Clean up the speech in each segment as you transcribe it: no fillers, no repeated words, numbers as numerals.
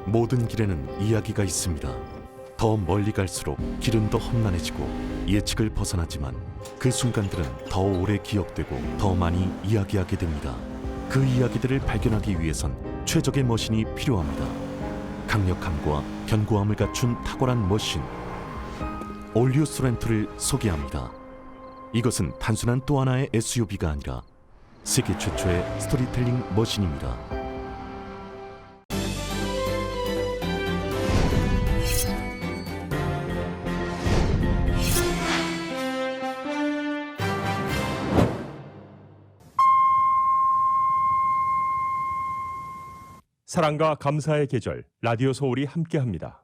모든 길에는 이야기가 있습니다. 더 멀리 갈수록 길은 더 험난해지고 예측을 벗어나지만 그 순간들은 더 오래 기억되고 더 많이 이야기하게 됩니다. 그 이야기들을 발견하기 위해선 최적의 머신이 필요합니다. 강력함과 견고함을 갖춘 탁월한 머신 올류 소렌토를 소개합니다. 이것은 단순한 또 하나의 SUV가 아니라 세계 최초의 스토리텔링 머신입니다. 사랑과 감사의 계절 라디오 서울이 함께합니다.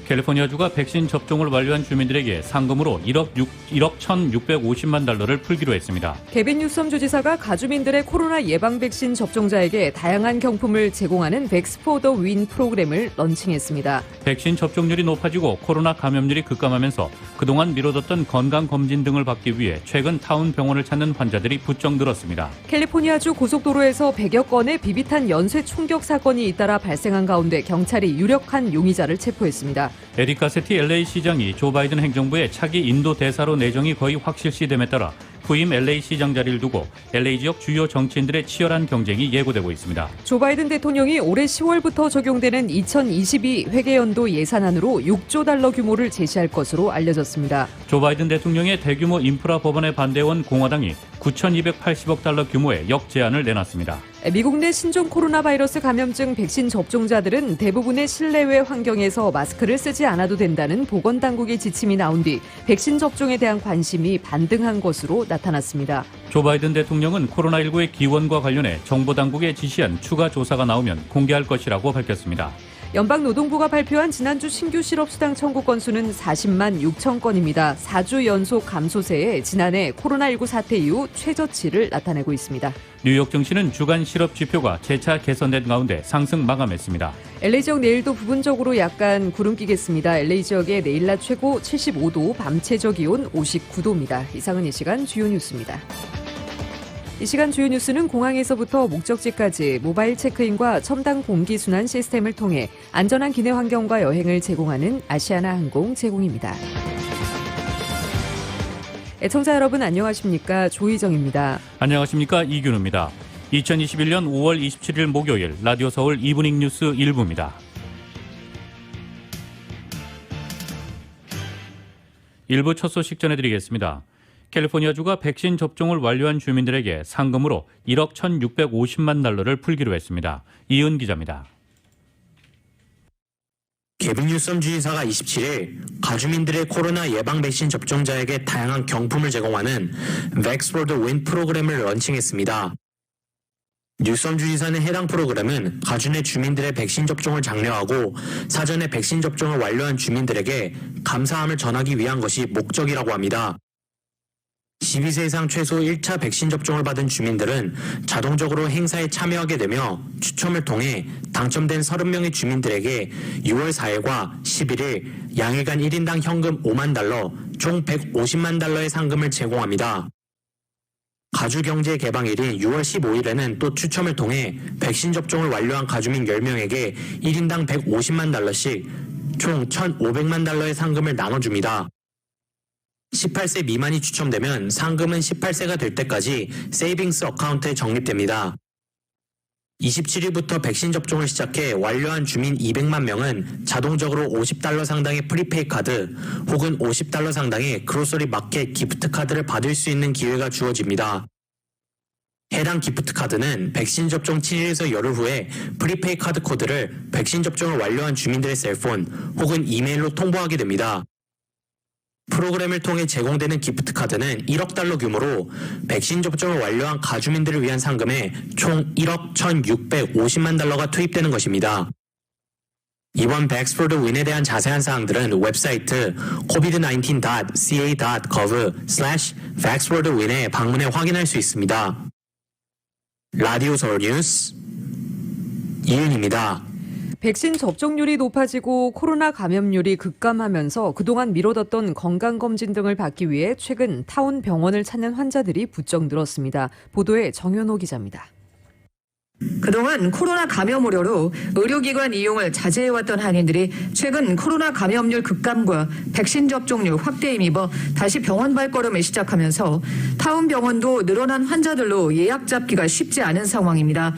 캘리포니아주가 백신 접종을 완료한 주민들에게 상금으로 1억 1,650만 달러를 풀기로 했습니다. 개빈 뉴섬 주지사가 가주민들의 코로나 예방 백신 접종자에게 다양한 경품을 제공하는 백스 포 더 윈 프로그램을 런칭했습니다. 백신 접종률이 높아지고 코로나 감염률이 급감하면서 그동안 미뤄뒀던 건강검진 등을 받기 위해 최근 타운 병원을 찾는 환자들이 부쩍 늘었습니다. 캘리포니아주 고속도로에서 100여 건의 비비탄 연쇄 총격 사건이 잇따라 발생한 가운데 경찰이 유력한 용의자를 체포했습니다. 에릭 가세티 LA 시장이 조 바이든 행정부의 차기 인도 대사로 내정이 거의 확실시됨에 따라 후임 LA 시장 자리를 두고 LA 지역 주요 정치인들의 치열한 경쟁이 예고되고 있습니다. 조 바이든 대통령이 올해 10월부터 적용되는 2022 회계연도 예산안으로 6조 달러 규모를 제시할 것으로 알려졌습니다. 조 바이든 대통령의 대규모 인프라 법안에 반대해온 공화당이 9,280억 달러 규모의 역제안을 내놨습니다. 미국 내 신종 코로나 바이러스 감염증 백신 접종자들은 대부분의 실내외 환경에서 마스크를 쓰지 않아도 된다는 보건당국의 지침이 나온 뒤 백신 접종에 대한 관심이 반등한 것으로 나타났습니다. 조 바이든 대통령은 코로나19의 기원과 관련해 정보당국에 지시한 추가 조사가 나오면 공개할 것이라고 밝혔습니다. 연방노동부가 발표한 지난주 신규 실업수당 청구 건수는 40만 6천 건입니다. 4주 연속 감소세에 지난해 코로나19 사태 이후 최저치를 나타내고 있습니다. 뉴욕 증시는 주간 실업 지표가 재차 개선된 가운데 상승 마감했습니다. LA 지역 내일도 부분적으로 약간 구름 끼겠습니다. LA 지역의 내일 낮 최고 75도, 밤 최저 기온 59도입니다. 이상은 이 시간 주요 뉴스입니다. 이 시간 주요 뉴스는 공항에서부터 목적지까지 모바일 체크인과 첨단 공기순환 시스템을 통해 안전한 기내 환경과 여행을 제공하는 아시아나 항공 제공입니다. 애청자 여러분 안녕하십니까? 조희정입니다. 안녕하십니까? 이균우입니다. 2021년 5월 27일 목요일 라디오 서울 이브닝 뉴스 1부입니다. 1부 첫 소식 전해드리겠습니다. 캘리포니아주가 백신 접종을 완료한 주민들에게 상금으로 1억 1,650만 달러를 풀기로 했습니다. 이은 기자입니다. 개빈 뉴섬 주지사가 27일 가주민들의 코로나 예방 백신 접종자에게 다양한 경품을 제공하는 백스 포 더 윈 프로그램을 런칭했습니다. 뉴섬 주지사는 해당 프로그램은 가주 내 주민들의 백신 접종을 장려하고 사전에 백신 접종을 완료한 주민들에게 감사함을 전하기 위한 것이 목적이라고 합니다. 12세 이상 최소 1차 백신 접종을 받은 주민들은 자동적으로 행사에 참여하게 되며 추첨을 통해 당첨된 30명의 주민들에게 6월 4일과 11일 양일간 1인당 현금 5만 달러, 총 150만 달러의 상금을 제공합니다. 가주경제개방일인 6월 15일에는 또 추첨을 통해 백신 접종을 완료한 가주민 10명에게 1인당 150만 달러씩 총 1,500만 달러의 상금을 나눠줍니다. 18세 미만이 추첨되면 상금은 18세가 될 때까지 세이빙스 어카운트에 적립됩니다. 27일부터 백신 접종을 시작해 완료한 주민 200만 명은 자동적으로 $50 상당의 프리페이 카드 혹은 $50 상당의 그로서리 마켓 기프트 카드를 받을 수 있는 기회가 주어집니다. 해당 기프트 카드는 백신 접종 7일에서 열흘 후에 프리페이 카드 코드를 백신 접종을 완료한 주민들의 셀폰 혹은 이메일로 통보하게 됩니다. 프로그램을 통해 제공되는 기프트 카드는 1억 달러 규모로 백신 접종을 완료한 가주민들을 위한 상금에 총 1억 1,650만 달러가 투입되는 것입니다. 이번 백스 포 더 윈에 대한 자세한 사항들은 웹사이트 covid19.ca.gov/vaxforthewin에 방문해 확인할 수 있습니다. 라디오 서울 뉴스 이윤입니다. 백신 접종률이 높아지고 코로나 감염률이 급감하면서 그동안 미뤄뒀던 건강검진 등을 받기 위해 최근 타운 병원을 찾는 환자들이 부쩍 늘었습니다. 보도에 정현호 기자입니다. 그동안 코로나 감염 우려로 의료기관 이용을 자제해왔던 한인들이 최근 코로나 감염률 급감과 백신 접종률 확대에 힘입어 다시 병원 발걸음을 시작하면서 타운 병원도 늘어난 환자들로 예약 잡기가 쉽지 않은 상황입니다.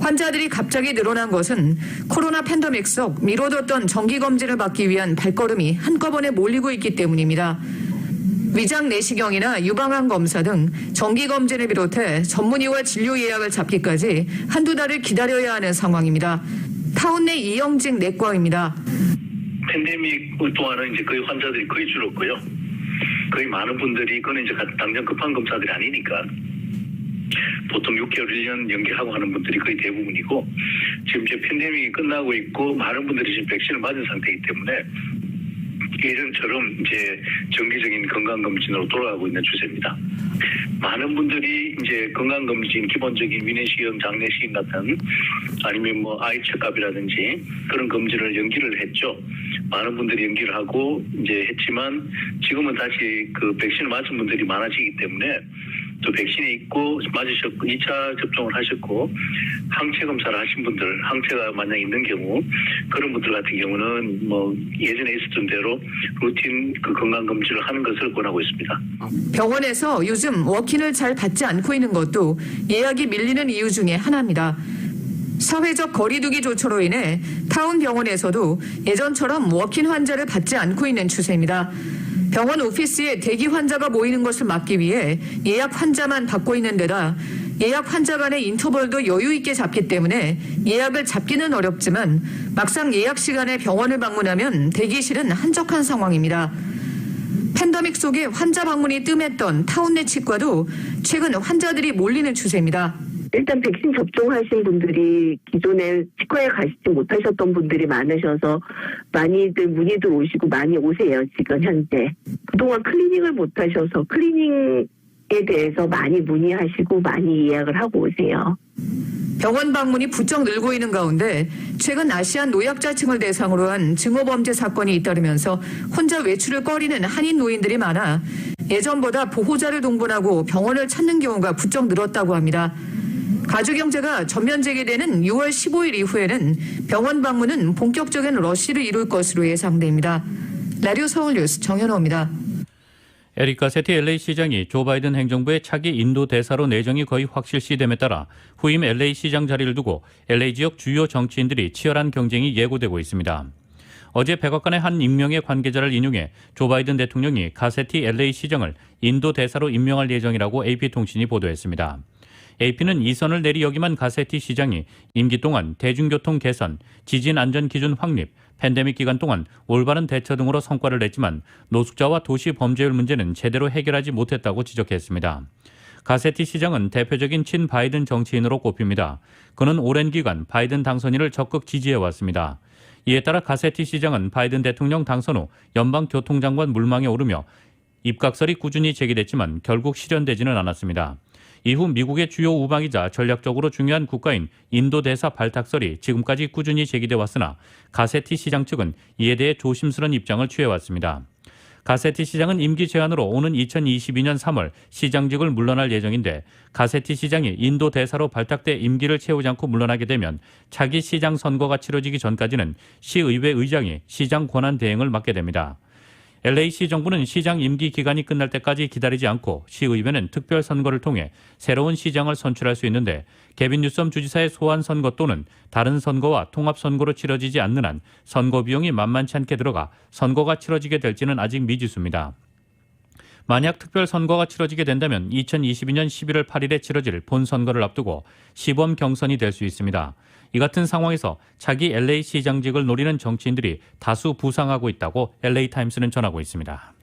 환자들이 갑자기 늘어난 것은 코로나 팬데믹 속 미뤄뒀던 정기검진을 받기 위한 발걸음이 한꺼번에 몰리고 있기 때문입니다. 위장 내시경이나 유방암 검사 등 정기검진을 비롯해 전문의와 진료 예약을 잡기까지 한두 달을 기다려야 하는 상황입니다. 타운 내 이영직 내과입니다. 팬데믹 동안은 이제 거의 환자들이 거의 줄었고요. 거의 많은 분들이 그건 이제 당장 급한 검사들이 아니니까 보통 6개월, 1년 연기하고 하는 분들이 거의 대부분이고 지금 이제 팬데믹이 끝나고 있고 많은 분들이 지금 백신을 맞은 상태이기 때문에 예전처럼 이제 정기적인 건강검진으로 돌아가고 있는 추세입니다. 많은 분들이 이제 건강검진, 기본적인 위내시경, 장내시경 같은 아니면 뭐 아이 체크업이라든지 그런 검진을 연기를 했죠. 많은 분들이 연기를 하고 이제 했지만 지금은 다시 그 백신을 맞은 분들이 많아지기 때문에 또 백신이 있고 맞으셨고 2차 접종을 하셨고 항체 검사를 하신 분들, 항체가 만약 있는 경우 그런 분들 같은 경우는 뭐 예전에 있었던 대로 루틴 그 건강 검진을 하는 것을 권하고 있습니다. 병원에서 요즘 워킹을 잘 받지 않고 있는 것도 예약이 밀리는 이유 중에 하나입니다. 사회적 거리두기 조처로 인해 타운 병원에서도 예전처럼 워킹 환자를 받지 않고 있는 추세입니다. 병원 오피스에 대기 환자가 모이는 것을 막기 위해 예약 환자만 받고 있는 데다 예약 환자 간의 인터벌도 여유 있게 잡기 때문에 예약을 잡기는 어렵지만 막상 예약 시간에 병원을 방문하면 대기실은 한적한 상황입니다. 팬데믹 속에 환자 방문이 뜸했던 타운 내 치과도 최근 환자들이 몰리는 추세입니다. 일단 백신 접종하신 분들이 기존에 치과에 가시지 못하셨던 분들이 많으셔서 많이들 문의도 오시고 많이 오세요. 지금 현재. 그동안 클리닉을 못하셔서 클리닉에 대해서 많이 문의하시고 많이 예약을 하고 오세요. 병원 방문이 부쩍 늘고 있는 가운데 최근 아시안 노약자층을 대상으로 한 증오범죄 사건이 잇따르면서 혼자 외출을 꺼리는 한인 노인들이 많아 예전보다 보호자를 동반하고 병원을 찾는 경우가 부쩍 늘었다고 합니다. 가주경제가 전면 재개되는 6월 15일 이후에는 병원 방문은 본격적인 러쉬를 이룰 것으로 예상됩니다. 라디오 서울뉴스 정현호입니다. 에릭 가세티 LA 시장이 조 바이든 행정부의 차기 인도 대사로 내정이 거의 확실시됨에 따라 후임 LA 시장 자리를 두고 LA 지역 주요 정치인들이 치열한 경쟁이 예고되고 있습니다. 어제 백악관의 한 임명의 관계자를 인용해 조 바이든 대통령이 가세티 LA 시장을 인도 대사로 임명할 예정이라고 AP통신이 보도했습니다. AP는 이 선을 내리 여기만 가세티 시장이 임기 동안 대중교통 개선, 지진 안전 기준 확립, 팬데믹 기간 동안 올바른 대처 등으로 성과를 냈지만 노숙자와 도시 범죄율 문제는 제대로 해결하지 못했다고 지적했습니다. 가세티 시장은 대표적인 친 바이든 정치인으로 꼽힙니다. 그는 오랜 기간 바이든 당선인을 적극 지지해왔습니다. 이에 따라 가세티 시장은 바이든 대통령 당선 후 연방교통장관 물망에 오르며 입각설이 꾸준히 제기됐지만 결국 실현되지는 않았습니다. 이후 미국의 주요 우방이자 전략적으로 중요한 국가인 인도 대사 발탁설이 지금까지 꾸준히 제기돼 왔으나 가세티 시장 측은 이에 대해 조심스러운 입장을 취해왔습니다. 가세티 시장은 임기 제한으로 오는 2022년 3월 시장직을 물러날 예정인데 가세티 시장이 인도 대사로 발탁돼 임기를 채우지 않고 물러나게 되면 차기 시장 선거가 치러지기 전까지는 시의회 의장이 시장 권한 대행을 맡게 됩니다. LA시 정부는 시장 임기 기간이 끝날 때까지 기다리지 않고 시의회는 특별 선거를 통해 새로운 시장을 선출할 수 있는데 개빈 뉴섬 주지사의 소환 선거 또는 다른 선거와 통합 선거로 치러지지 않는 한 선거 비용이 만만치 않게 들어가 선거가 치러지게 될지는 아직 미지수입니다. 만약 특별 선거가 치러지게 된다면 2022년 11월 8일에 치러질 본선거를 앞두고 시범 경선이 될 수 있습니다. 이 같은 상황에서 차기 LA 시장직을 노리는 정치인들이 다수 부상하고 있다고 LA타임스는 전하고 있습니다.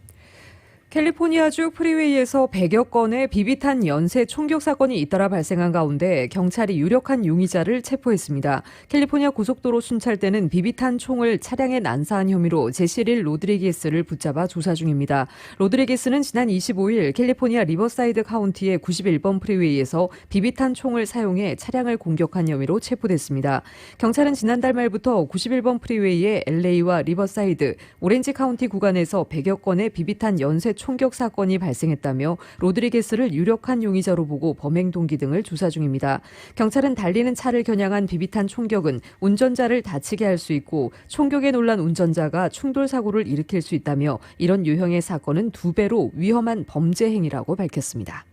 캘리포니아주 프리웨이에서 100여 건의 비비탄 연쇄 총격 사건이 잇따라 발생한 가운데 경찰이 유력한 용의자를 체포했습니다. 캘리포니아 고속도로 순찰대는 비비탄 총을 차량에 난사한 혐의로 제시릴 로드리게스를 붙잡아 조사 중입니다. 로드리게스는 지난 25일 캘리포니아 리버사이드 카운티의 91번 프리웨이에서 비비탄 총을 사용해 차량을 공격한 혐의로 체포됐습니다. 경찰은 지난달 말부터 91번 프리웨이의 LA와 리버사이드, 오렌지 카운티 구간에서 100여 건의 비비탄 연쇄 총격 사건이 발생했다며 로드리게스를 유력한 용의자로 보고 범행 동기 등을 조사 중입니다. 경찰은 달리는 차를 겨냥한 비비탄 총격은 운전자를 다치게 할 수 있고 총격에 놀란 운전자가 충돌 사고를 일으킬 수 있다며 이런 유형의 사건은 2배로 위험한 범죄 행위라고 밝혔습니다.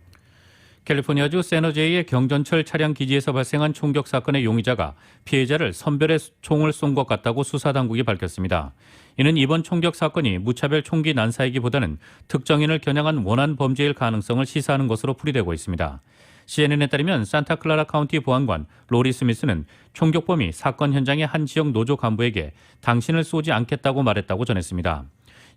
캘리포니아주 샌호제이의 경전철 차량 기지에서 발생한 총격 사건의 용의자가 피해자를 선별해 총을 쏜 것 같다고 수사당국이 밝혔습니다. 이는 이번 총격 사건이 무차별 총기 난사이기보다는 특정인을 겨냥한 원한 범죄일 가능성을 시사하는 것으로 풀이되고 있습니다. CNN에 따르면 산타클라라 카운티 보안관 로리 스미스는 총격범이 사건 현장의 한 지역 노조 간부에게 당신을 쏘지 않겠다고 말했다고 전했습니다.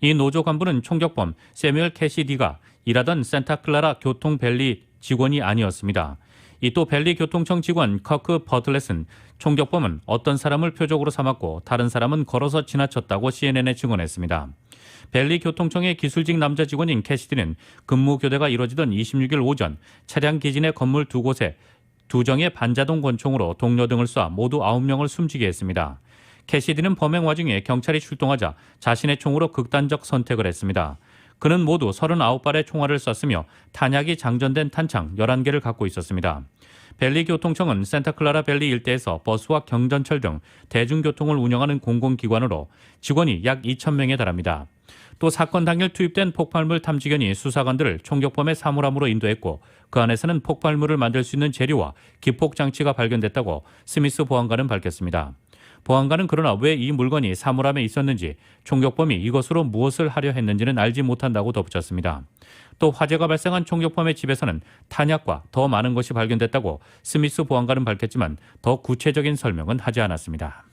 이 노조 간부는 총격범 세뮤얼 캐시디가 일하던 산타클라라 교통밸리 직원이 아니었습니다. 이 또 밸리 교통청 직원 커크 버틀렛은 총격범은 어떤 사람을 표적으로 삼았고 다른 사람은 걸어서 지나쳤다고 CNN에 증언했습니다. 밸리 교통청의 기술직 남자 직원인 캐시디는 근무 교대가 이뤄지던 26일 오전 차량 기지 내 건물 2곳에 2정의 반자동 권총으로 동료 등을 쏴 모두 9명을 숨지게 했습니다. 캐시디는 범행 와중에 경찰이 출동하자 자신의 총으로 극단적 선택을 했습니다. 그는 모두 39발의 총알을 쐈으며 탄약이 장전된 탄창 11개를 갖고 있었습니다. 밸리 교통청은 산타클라라 밸리 일대에서 버스와 경전철 등 대중교통을 운영하는 공공기관으로 직원이 약 2,000명에 달합니다. 또 사건 당일 투입된 폭발물 탐지견이 수사관들을 총격범의 사물함으로 인도했고 그 안에서는 폭발물을 만들 수 있는 재료와 기폭장치가 발견됐다고 스미스 보안관은 밝혔습니다. 보안관은 그러나 왜 이 물건이 사물함에 있었는지 총격범이 이것으로 무엇을 하려 했는지는 알지 못한다고 덧붙였습니다. 또 화재가 발생한 총격범의 집에서는 탄약과 더 많은 것이 발견됐다고 스미스 보안관은 밝혔지만 더 구체적인 설명은 하지 않았습니다.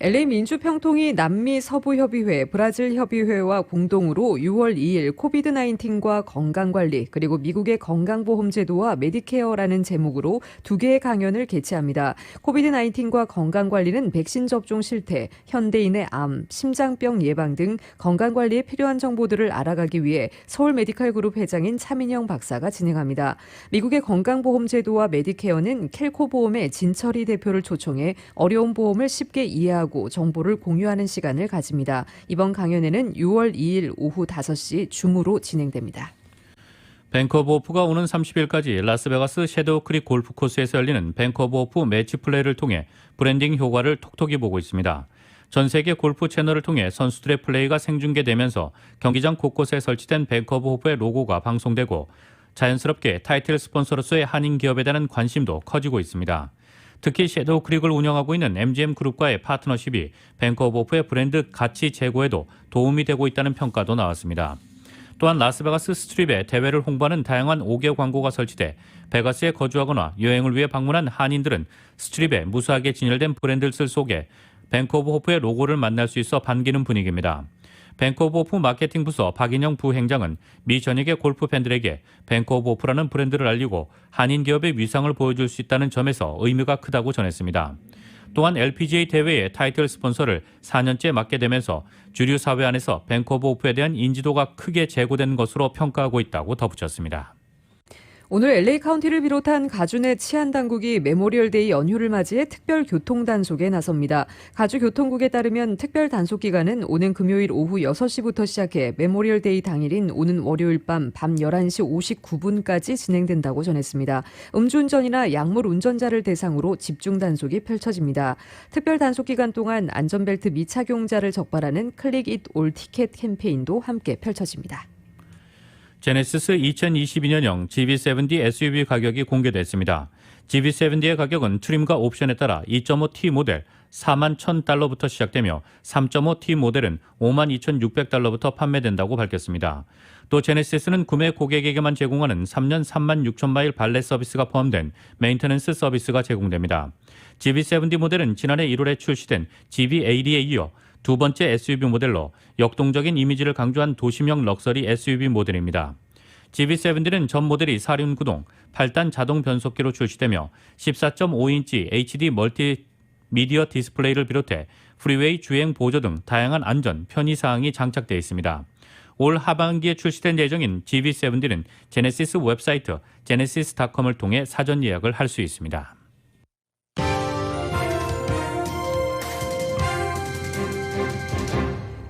LA 민주평통이 남미 서부협의회, 브라질협의회와 공동으로 6월 2일 코비드-19과 건강관리 그리고 미국의 건강보험제도와 메디케어라는 제목으로 2개의 강연을 개최합니다. 코비드-19과 건강관리는 백신 접종 실태, 현대인의 암, 심장병 예방 등 건강관리에 필요한 정보들을 알아가기 위해 서울 메디컬 그룹 회장인 차민영 박사가 진행합니다. 미국의 건강보험제도와 메디케어는 켈코 보험의 진철희 대표를 초청해 어려운 보험을 쉽게 이해하고 정보를 공유하는 시간을 가집니다. 이번 강연회는 6월 2일 오후 5시 줌으로 진행됩니다. 뱅크 오브 호프가 오는 30일까지 라스베가스 섀도우 크릭 골프 코스에서 열리는 뱅크 오브 호프 매치 플레이를 통해 브랜딩 효과를 톡톡히 보고 있습니다. 전 세계 골프 채널을 통해 선수들의 플레이가 생중계되면서 경기장 곳곳에 설치된 뱅크 오브 호프의 로고가 방송되고 자연스럽게 타이틀 스폰서로서의 한인 기업에 대한 관심도 커지고 있습니다. 특히 섀도우 크릭을 운영하고 있는 MGM 그룹과의 파트너십이 뱅크 오브 호프의 브랜드 가치 제고에도 도움이 되고 있다는 평가도 나왔습니다. 또한 라스베가스 스트립에 대회를 홍보하는 다양한 5개 광고가 설치돼 베가스에 거주하거나 여행을 위해 방문한 한인들은 스트립에 무수하게 진열된 브랜드를 속에 뱅크 오브 호프의 로고를 만날 수 있어 반기는 분위기입니다. 뱅크 오브 호프 마케팅 부서 박인영 부행장은 미 전역의 골프 팬들에게 뱅크 오브 호프라는 브랜드를 알리고 한인 기업의 위상을 보여줄 수 있다는 점에서 의미가 크다고 전했습니다. 또한 LPGA 대회의 타이틀 스폰서를 4년째 맡게 되면서 주류 사회 안에서 뱅크 오브 호프에 대한 인지도가 크게 제고된 것으로 평가하고 있다고 덧붙였습니다. 오늘 LA 카운티를 비롯한 가주 내 치안 당국이 메모리얼데이 연휴를 맞이해 특별 교통 단속에 나섭니다. 가주 교통국에 따르면 특별 단속 기간은 오는 금요일 오후 6시부터 시작해 메모리얼데이 당일인 오는 월요일 밤 11시 59분까지 진행된다고 전했습니다. 음주운전이나 약물 운전자를 대상으로 집중 단속이 펼쳐집니다. 특별 단속 기간 동안 안전벨트 미착용자를 적발하는 클릭 잇 올 티켓 캠페인도 함께 펼쳐집니다. 제네시스 2022년형 GV70 SUV 가격이 공개됐습니다. GV70의 가격은 트림과 옵션에 따라 2.5T 모델 41,000달러부터 시작되며 3.5T 모델은 52,600달러부터 판매된다고 밝혔습니다. 또 제네시스는 구매 고객에게만 제공하는 3년 36,000마일 발렛 서비스가 포함된 메인터넌스 서비스가 제공됩니다. GV70 모델은 지난해 1월에 출시된 GV80에 이어 두 번째 SUV 모델로 역동적인 이미지를 강조한 도시명 럭셔리 SUV 모델입니다. GV70은 전 모델이 사륜구동, 8단 자동 변속기로 출시되며 14.5인치 HD 멀티미디어 디스플레이를 비롯해 프리웨이 주행 보조 등 다양한 안전, 편의 사항이 장착되어 있습니다. 올 하반기에 출시된 예정인 GV70은 제네시스 웹사이트 genesis.com을 통해 사전 예약을 할 수 있습니다.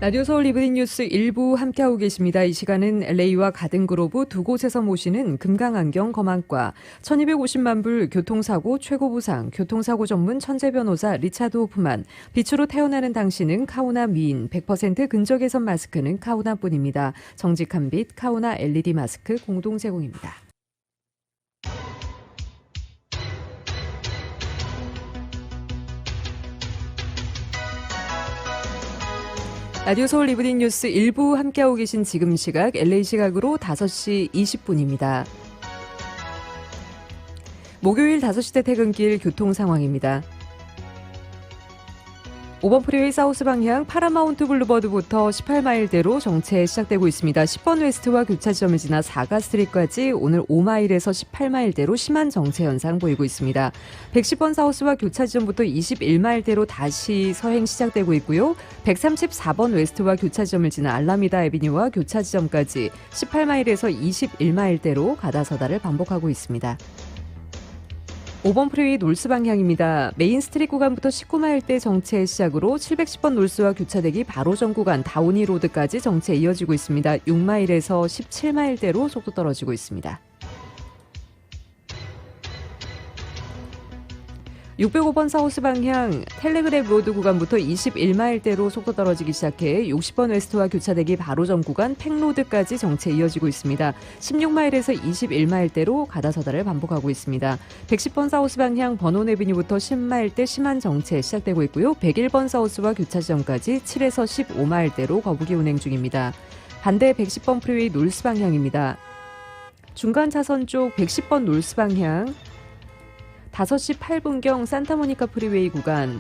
라디오 서울 이브닝 뉴스 1부 함께하고 계십니다. 이 시간은 LA와 가든그로브 두 곳에서 모시는 금강안경 검안과 1250만 불 교통사고 최고보상 교통사고 전문 천재 변호사 리차드 호프만, 빛으로 태어나는 당신은 카오나 미인, 100% 근적 개선 마스크는 카오나뿐입니다. 정직한 빛 카오나 LED 마스크 공동 제공입니다. 라디오 서울 이브닝 뉴스 1부 함께하고 계신 지금 시각 LA 시각으로 5시 20분입니다. 목요일 5시 대 퇴근길 교통 상황입니다. 5번 프리웨이 사우스 방향 파라마운트 블루버드부터 18마일대로 정체 시작되고 있습니다. 10번 웨스트와 교차 지점을 지나 4가 스트리트까지 오늘 5마일에서 18마일대로 심한 정체 현상 보이고 있습니다. 110번 사우스와 교차 지점부터 21마일대로 다시 서행 시작되고 있고요. 134번 웨스트와 교차 지점을 지나 알라미다 애비뉴와 교차 지점까지 18마일에서 21마일대로 가다서다를 반복하고 있습니다. 5번 프리웨이 놀스 방향입니다. 메인 스트리트 구간부터 19마일대 정체 시작으로 710번 놀스와 교차되기 바로 전 구간 다우니 로드까지 정체 이어지고 있습니다. 6마일에서 17마일대로 속도 떨어지고 있습니다. 605번 사우스 방향 텔레그랩 로드 구간부터 21마일대로 속도 떨어지기 시작해 60번 웨스트와 교차되기 바로 전 구간 팽로드까지 정체 이어지고 있습니다. 16마일에서 21마일대로 가다서다를 반복하고 있습니다. 110번 사우스 방향 버논 애비뉴부터 10마일대 심한 정체 시작되고 있고요. 101번 사우스와 교차 지점까지 7에서 15마일대로 거북이 운행 중입니다. 반대 110번 프리웨이 놀스 방향입니다. 중간 차선 쪽 110번 놀스 방향 5시 8분경 산타모니카 프리웨이 구간에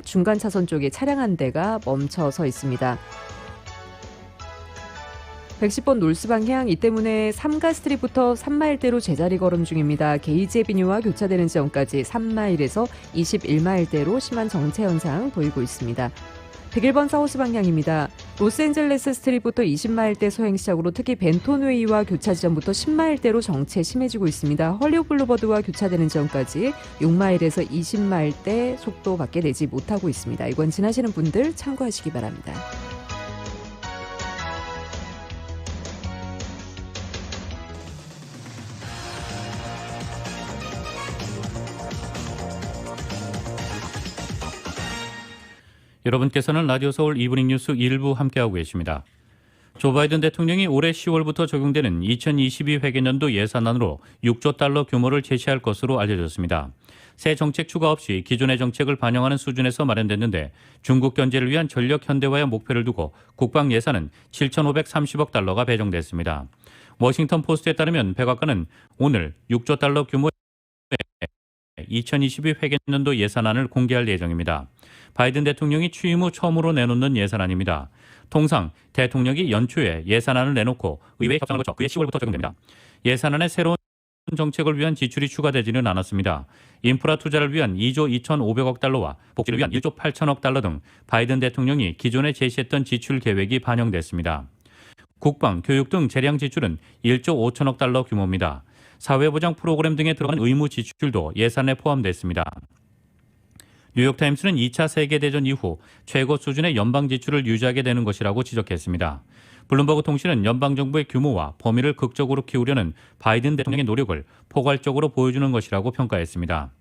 중간 차선 쪽에 차량 한 대가 멈춰서 있습니다. 110번 놀스 방향 이 때문에 3가 스트리트부터 3마일대로 제자리 걸음 중입니다. 게이지 애비뉴와 교차되는 지점까지 3마일에서 21마일대로 심한 정체 현상 보이고 있습니다. 101번 사우스 방향입니다. 로스앤젤레스 스트리트부터 20마일대 소행 시작으로 특히 벤톤웨이와 교차 지점부터 10마일대로 정체 심해지고 있습니다. 헐리우드 블루버드와 교차되는 지점까지 6마일에서 20마일대 속도밖에 내지 못하고 있습니다. 이건 지나시는 분들 참고하시기 바랍니다. 여러분께서는 라디오 서울 이브닝 뉴스 1부 함께하고 계십니다. 조 바이든 대통령이 올해 10월부터 적용되는 2022 회계년도 예산안으로 6조 달러 규모를 제시할 것으로 알려졌습니다. 새 정책 추가 없이 기존의 정책을 반영하는 수준에서 마련됐는데 중국 견제를 위한 전력 현대화의 목표를 두고 국방 예산은 7,530억 달러가 배정됐습니다. 워싱턴 포스트에 따르면 백악관은 오늘 6조 달러 규모의 2022 회계년도 예산안을 공개할 예정입니다. 바이든 대통령이 취임 후 처음으로 내놓는 예산안입니다. 통상 대통령이 연초에 예산안을 내놓고 의회에 협상을 거쳐 그해 10월부터 적용됩니다. 예산안에 새로운 정책을 위한 지출이 추가되지는 않았습니다. 인프라 투자를 위한 2조 2,500억 달러와 복지를 위한 1조 8천억 달러 등 바이든 대통령이 기존에 제시했던 지출 계획이 반영됐습니다. 국방, 교육 등 재량 지출은 1조 5천억 달러 규모입니다. 사회보장 프로그램 등에 들어가는 의무 지출도 예산에 포함됐습니다. 뉴욕타임스는 2차 세계대전 이후 최고 수준의 연방 지출을 유지하게 되는 것이라고 지적했습니다. 블룸버그 통신은 연방정부의 규모와 범위를 극적으로 키우려는 바이든 대통령의 노력을 포괄적으로 보여주는 것이라고 평가했습니다.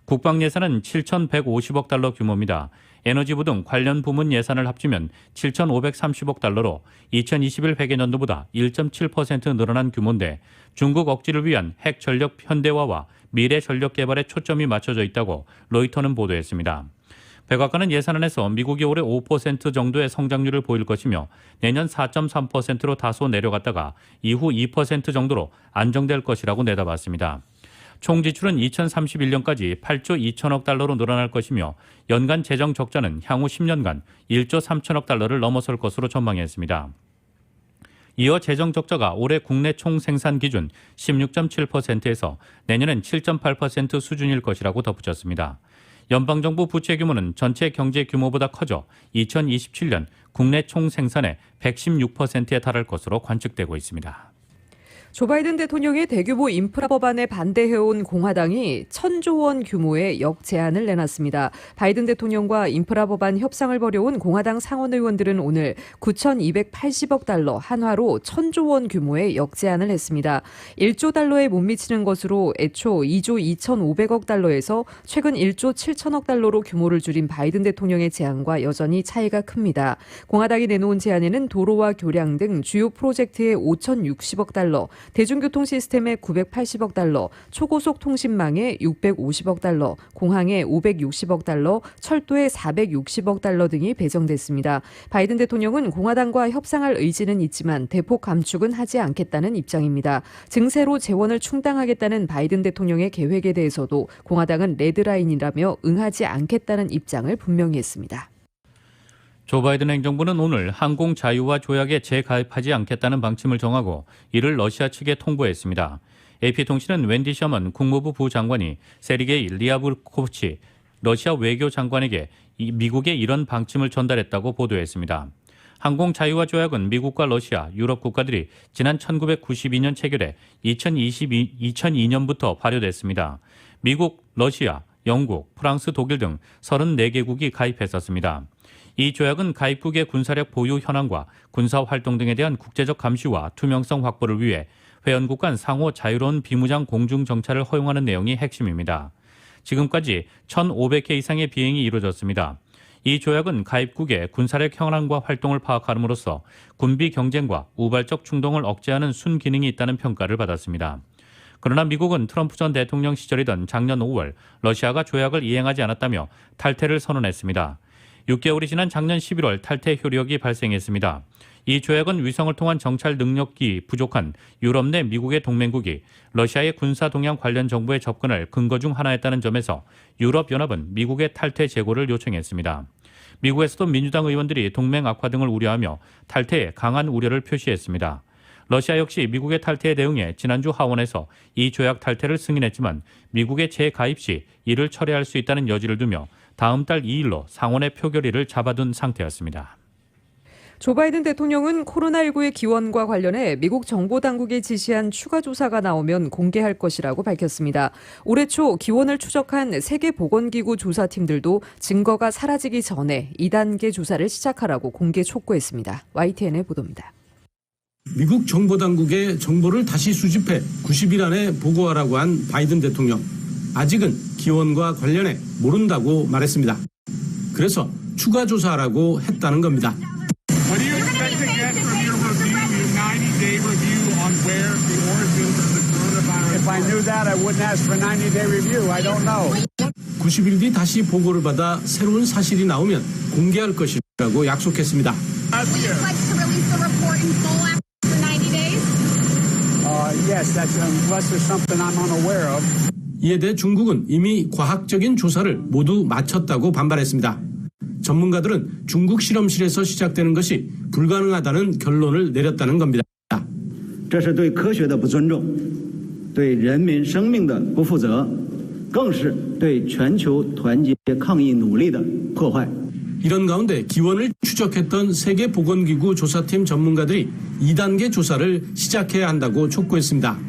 국방 예산은 7,150억 달러 규모입니다. 에너지부 등 관련 부문 예산을 합치면 7,530억 달러로 2021 회계년도보다 1.7% 늘어난 규모인데 중국 억지를 위한 핵 전력 현대화와 미래 전력 개발에 초점이 맞춰져 있다고 로이터는 보도했습니다. 백악관은 예산안에서 미국이 올해 5% 정도의 성장률을 보일 것이며 내년 4.3%로 다소 내려갔다가 이후 2% 정도로 안정될 것이라고 내다봤습니다. 총 지출은 2031년까지 8조 2천억 달러로 늘어날 것이며 연간 재정 적자는 향후 10년간 1조 3천억 달러를 넘어설 것으로 전망했습니다. 이어 재정 적자가 올해 국내 총생산 기준 16.7%에서 내년엔 7.8% 수준일 것이라고 덧붙였습니다. 연방정부 부채 규모는 전체 경제 규모보다 커져 2027년 국내 총생산의 116%에 달할 것으로 관측되고 있습니다. 조 바이든 대통령의 대규모 인프라 법안에 반대해온 공화당이 1,000조 원 규모의 역제안을 내놨습니다. 바이든 대통령과 인프라 법안 협상을 벌여온 공화당 상원 의원들은 오늘 9,280억 달러 한화로 1,000조 원 규모의 역제안을 했습니다. 1조 달러에 못 미치는 것으로 애초 2조 2,500억 달러에서 최근 1조 7천억 달러로 규모를 줄인 바이든 대통령의 제안과 여전히 차이가 큽니다. 공화당이 내놓은 제안에는 도로와 교량 등 주요 프로젝트에 5,060억 달러, 대중교통 시스템에 980억 달러, 초고속 통신망에 650억 달러, 공항에 560억 달러, 철도에 460억 달러 등이 배정됐습니다. 바이든 대통령은 공화당과 협상할 의지는 있지만 대폭 감축은 하지 않겠다는 입장입니다. 증세로 재원을 충당하겠다는 바이든 대통령의 계획에 대해서도 공화당은 레드라인이라며 응하지 않겠다는 입장을 분명히 했습니다. 조 바이든 행정부는 오늘 항공 자유화 조약에 재가입하지 않겠다는 방침을 정하고 이를 러시아 측에 통보했습니다. AP통신은 웬디 셔먼 국무부 부장관이 세르게이 리아브코프치 러시아 외교장관에게 미국의 이런 방침을 전달했다고 보도했습니다. 항공 자유화 조약은 미국과 러시아, 유럽 국가들이 지난 1992년 체결해 2002년부터 발효됐습니다. 미국, 러시아, 영국, 프랑스, 독일 등 34개국이 가입했었습니다. 이 조약은 가입국의 군사력 보유 현황과 군사활동 등에 대한 국제적 감시와 투명성 확보를 위해 회원국 간 상호 자유로운 비무장 공중 정찰을 허용하는 내용이 핵심입니다. 지금까지 1,500회 이상의 비행이 이루어졌습니다. 이 조약은 가입국의 군사력 현황과 활동을 파악함으로써 군비 경쟁과 우발적 충동을 억제하는 순기능이 있다는 평가를 받았습니다. 그러나 미국은 트럼프 전 대통령 시절이던 작년 5월 러시아가 조약을 이행하지 않았다며 탈퇴를 선언했습니다. 6개월이 지난 작년 11월 탈퇴 효력이 발생했습니다. 이 조약은 위성을 통한 정찰 능력이 부족한 유럽 내 미국의 동맹국이 러시아의 군사 동향 관련 정보에 접근할 근거 중 하나였다는 점에서 유럽연합은 미국의 탈퇴 재고를 요청했습니다. 미국에서도 민주당 의원들이 동맹 악화 등을 우려하며 탈퇴에 강한 우려를 표시했습니다. 러시아 역시 미국의 탈퇴에 대응해 지난주 하원에서 이 조약 탈퇴를 승인했지만 미국의 재가입 시 이를 철회할 수 있다는 여지를 두며 다음 달 2일로 상원의 표결일을 잡아둔 상태였습니다. 조 바이든 대통령은 코로나19의 기원과 관련해 미국 정보당국이 지시한 추가 조사가 나오면 공개할 것이라고 밝혔습니다. 올해 초 기원을 추적한 세계보건기구 조사팀들도 증거가 사라지기 전에 2단계 조사를 시작하라고 공개 촉구했습니다. YTN의 보도입니다. 미국 정보당국의 정보를 다시 수집해 90일 안에 보고하라고 한 바이든 대통령. 아직은 기원과 관련해 모른다고 말했습니다. 그래서 추가 조사하라고 했다는 겁니다. What do you expect to get from your review, your 90-day review on where the origins of the coronavirus? If I knew that, I wouldn't ask for a 90-day review. I don't know. 90일 뒤 다시 보고를 받아 새로운 사실이 나오면 공개할 것이라고 약속했습니다. Would you like to release the report in full after 90 days? Yes, that's unless there's something I'm unaware of. 이에 대해 중국은 이미 과학적인 조사를 모두 마쳤다고 반발했습니다. 전문가들은 중국 실험실에서 시작되는 것이 불가능하다는 결론을 내렸다는 겁니다. 这是对科学的不尊重，对人民生命的不负责，更是对全球团结抗疫努力的破坏。 이런 가운데 기원을 추적했던 세계보건기구 조사팀 전문가들이 2단계 조사를 시작해야 한다고 촉구했습니다.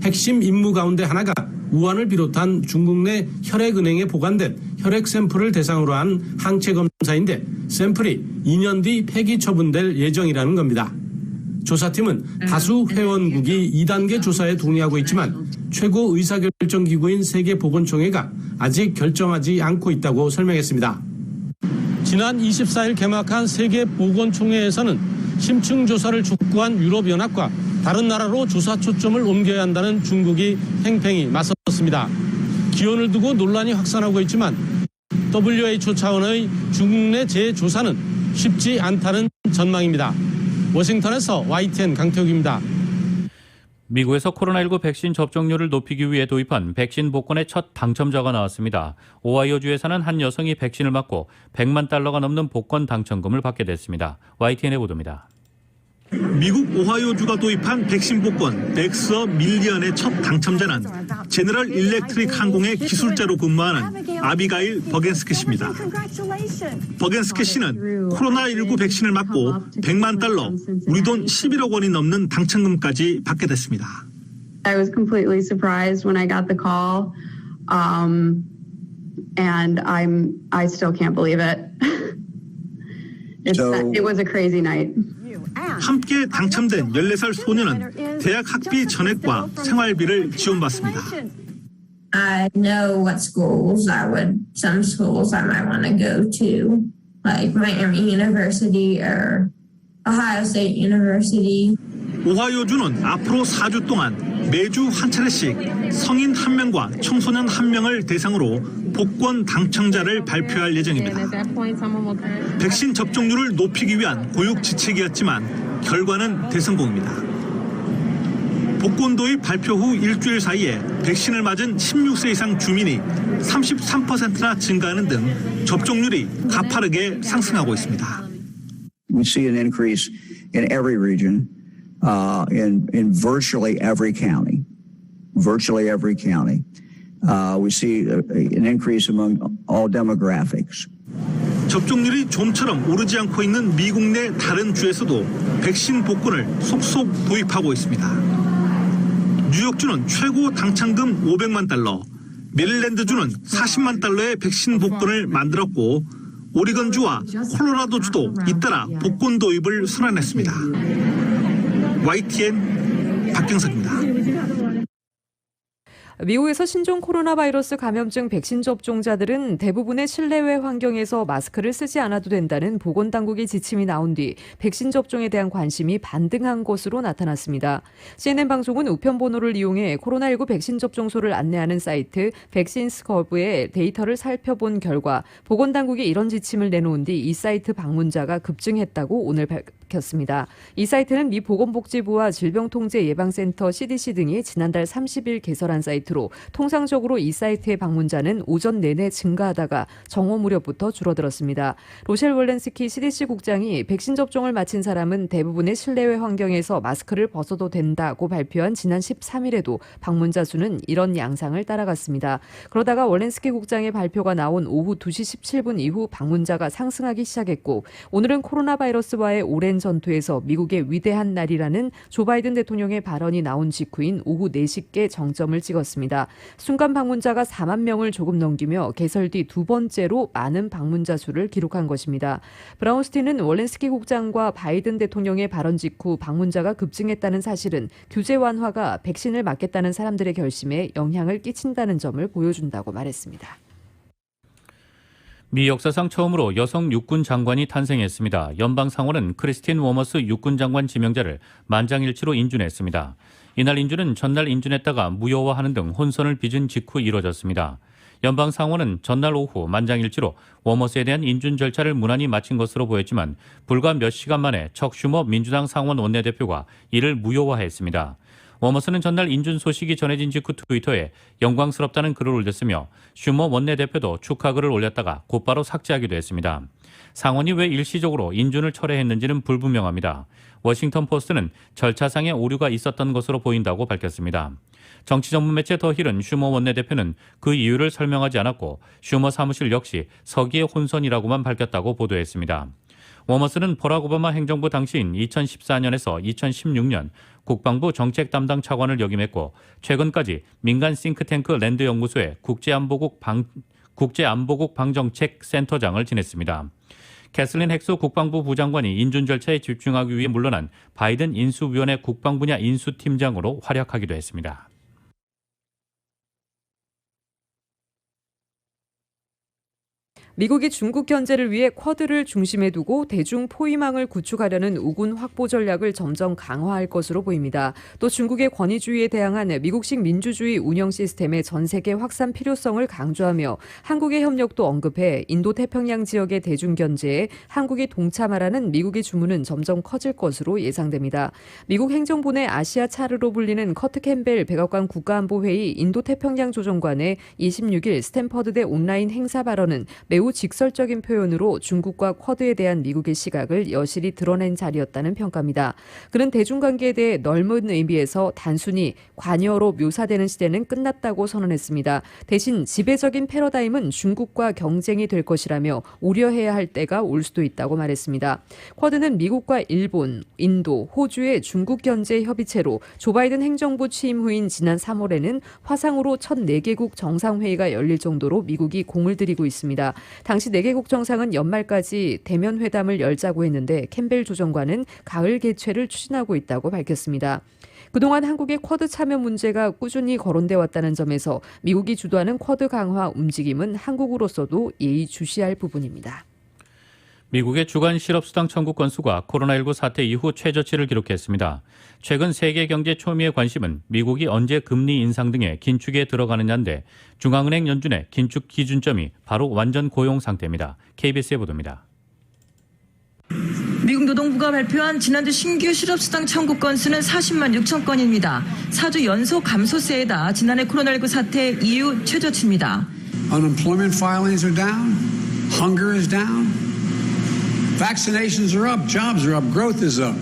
핵심 임무 가운데 하나가 우한을 비롯한 중국 내 혈액은행에 보관된 혈액 샘플을 대상으로 한 항체 검사인데 샘플이 2년 뒤 폐기 처분될 예정이라는 겁니다. 조사팀은 다수 회원국이 2단계 조사에 동의하고 있지만 최고 의사결정기구인 세계보건총회가 아직 결정하지 않고 있다고 설명했습니다. 지난 24일 개막한 세계보건총회에서는 심층 조사를 촉구한 유럽연합과 다른 나라로 조사 초점을 옮겨야 한다는 중국이 팽팽히 맞섰습니다. 기원을 두고 논란이 확산하고 있지만 WHO 차원의 중국 내 재조사는 쉽지 않다는 전망입니다. 워싱턴에서 YTN 강태욱입니다. 미국에서 코로나19 백신 접종률을 높이기 위해 도입한 백신 복권의 첫 당첨자가 나왔습니다. 오하이오주에 사는 한 여성이 백신을 맞고 100만 달러가 넘는 복권 당첨금을 받게 됐습니다. YTN의 보도입니다. 미국 오하이오주가 도입한 백신 복권 넥서 밀리언의 첫 당첨자는 제너럴 일렉트릭 항공의 기술자로 근무하는 아비가일 버겐스케 씨입니다. 버겐스케 씨는 코로나19 백신을 맞고 100만 달러, 우리 돈 11억 원이 넘는 당첨금까지 받게 됐습니다. I was completely surprised when I got the call, and I still can't believe it. It was a crazy night. 함께 당첨된 14살 소녀는 대학 학비 전액과 생활비를 지원받습니다. I know what schools some schools I might want to go to, like Miami University or Ohio State University. 오하이오주는 앞으로 4주 동안 매주 한 차례씩 성인 1명과 청소년 1명을 대상으로 복권 당첨자를 발표할 예정입니다. 백신 접종률을 높이기 위한 고육지책이었지만 결과는 대성공입니다. 복권 도입 발표 후 일주일 사이에 백신을 맞은 16세 이상 주민이 33%나 증가하는 등 접종률이 가파르게 상승하고 있습니다. We see an increase in every region, in virtually every county. We see an increase among all demographics. 접종률이 좀처럼 오르지 않고 있는 미국 내 다른 주에서도 백신 복권을 속속 도입하고 있습니다. 뉴욕주는 최고 당첨금 500만 달러, 메릴랜드주는 40만 달러의 백신 복권을 만들었고 오리건주와 콜로라도주도 잇따라 복권 도입을 선언했습니다. YTN 박경석입니다. 미국에서 신종 코로나 바이러스 감염증 백신 접종자들은 대부분의 실내외 환경에서 마스크를 쓰지 않아도 된다는 보건당국의 지침이 나온 뒤 백신 접종에 대한 관심이 반등한 것으로 나타났습니다. CNN 방송은 우편번호를 이용해 코로나19 백신 접종소를 안내하는 사이트 백신스커브의 데이터를 살펴본 결과 보건당국이 이런 지침을 내놓은 뒤 이 사이트 방문자가 급증했다고 오늘 밝혔습니다. 이 사이트는 미 보건복지부와 질병통제예방센터 CDC 등이 지난달 30일 개설한 사이트로 통상적으로 이 사이트의 방문자는 오전 내내 증가하다가 정오 무렵부터 줄어들었습니다. 로셸 월렌스키 CDC 국장이 백신 접종을 마친 사람은 대부분의 실내외 환경에서 마스크를 벗어도 된다고 발표한 지난 13일에도 방문자 수는 이런 양상을 따라갔습니다. 그러다가 월렌스키 국장의 발표가 나온 오후 2시 17분 이후 방문자가 상승하기 시작했고 오늘은 코로나 바이러스와의 오랜 전투에서 미국의 위대한 날이라는 조 바이든 대통령의 발언이 나온 직후인 오후 4시께 정점을 찍었습니다. 순간 방문자가 4만 명을 조금 넘기며 개설 뒤 두 번째로 많은 방문자 수를 기록한 것입니다. 브라운스틴은 월렌스키 국장과 바이든 대통령의 발언 직후 방문자가 급증했다는 사실은 규제 완화가 백신을 맞겠다는 사람들의 결심에 영향을 끼친다는 점을 보여준다고 말했습니다. 미 역사상 처음으로 여성 육군 장관이 탄생했습니다. 연방상원은 크리스틴 워머스 육군 장관 지명자를 만장일치로 인준했습니다. 이날 인준은 전날 인준했다가 무효화하는 등 혼선을 빚은 직후 이뤄졌습니다. 연방상원은 전날 오후 만장일치로 워머스에 대한 인준 절차를 무난히 마친 것으로 보였지만 불과 몇 시간 만에 척 슈머 민주당 상원 원내대표가 이를 무효화했습니다. 워머스는 전날 인준 소식이 전해진 직후 트위터에 영광스럽다는 글을 올렸으며 슈머 원내대표도 축하글을 올렸다가 곧바로 삭제하기도 했습니다. 상원이 왜 일시적으로 인준을 철회했는지는 불분명합니다. 워싱턴 포스트는 절차상의 오류가 있었던 것으로 보인다고 밝혔습니다. 정치 전문 매체 더 힐은 슈머 원내대표는 그 이유를 설명하지 않았고 슈머 사무실 역시 서기의 혼선이라고만 밝혔다고 보도했습니다. 워머스는 버락 오바마 행정부 당시인 2014년에서 2016년 국방부 정책 담당 차관을 역임했고 최근까지 민간 싱크탱크 랜드 연구소의 국제안보국 방정책 센터장을 지냈습니다. 캐슬린 헥소 국방부 부장관이 인준 절차에 집중하기 위해 물러난 바이든 인수위원회 국방분야 인수팀장으로 활약하기도 했습니다. 미국이 중국 견제를 위해 쿼드를 중심에 두고 대중 포위망을 구축하려는 우군 확보 전략을 점점 강화할 것으로 보입니다. 또 중국의 권위주의에 대항한 미국식 민주주의 운영 시스템의 전 세계 확산 필요성을 강조하며 한국의 협력도 언급해 인도태평양 지역의 대중 견제에 한국이 동참하라는 미국의 주문은 점점 커질 것으로 예상됩니다. 미국 행정부 내 아시아 차르로 불리는 커트 캠벨 백악관 국가안보회의 인도태평양 조정관의 26일 스탠퍼드대 온라인 행사 발언은 매우 직설적인 표현으로 중국과 쿼드에 대한 미국의 시각을 여실히 드러낸 자리였다는 평가입니다. 그는 대중관계에 대해 넓은 의미에서 단순히 관여로 묘사되는 시대는 끝났다고 선언했습니다. 대신 지배적인 패러다임은 중국과 경쟁이 될 것이라며 우려해야 할 때가 올 수도 있다고 말했습니다. 쿼드는 미국과 일본, 인도, 호주의 중국 견제 협의체로 조 바이든 행정부 취임 후인 지난 3월에는 화상으로 첫 4개국 정상회의가 열릴 정도로 미국이 공을 들이고 있습니다. 당시 4개국 정상은 연말까지 대면 회담을 열자고 했는데 캠벨 조정관은 가을 개최를 추진하고 있다고 밝혔습니다. 그동안 한국의 쿼드 참여 문제가 꾸준히 거론돼 왔다는 점에서 미국이 주도하는 쿼드 강화 움직임은 한국으로서도 예의주시할 부분입니다. 미국의 주간 실업수당 청구 건수가 코로나19 사태 이후 최저치를 기록했습니다. 최근 세계 경제 초미의 관심은 미국이 언제 금리 인상 등의 긴축에 들어가느냐인데 중앙은행 연준의 긴축 기준점이 바로 완전 고용 상태입니다. KBS의 보도입니다. 미국 노동부가 발표한 지난주 신규 실업수당 청구 건수는 40만 6천 건입니다. 4주 연속 감소세에다 지난해 코로나19 사태 이후 최저치입니다. Unemployment filings are down. Hunger is down. Vaccinations are up. Jobs are up. Growth is up.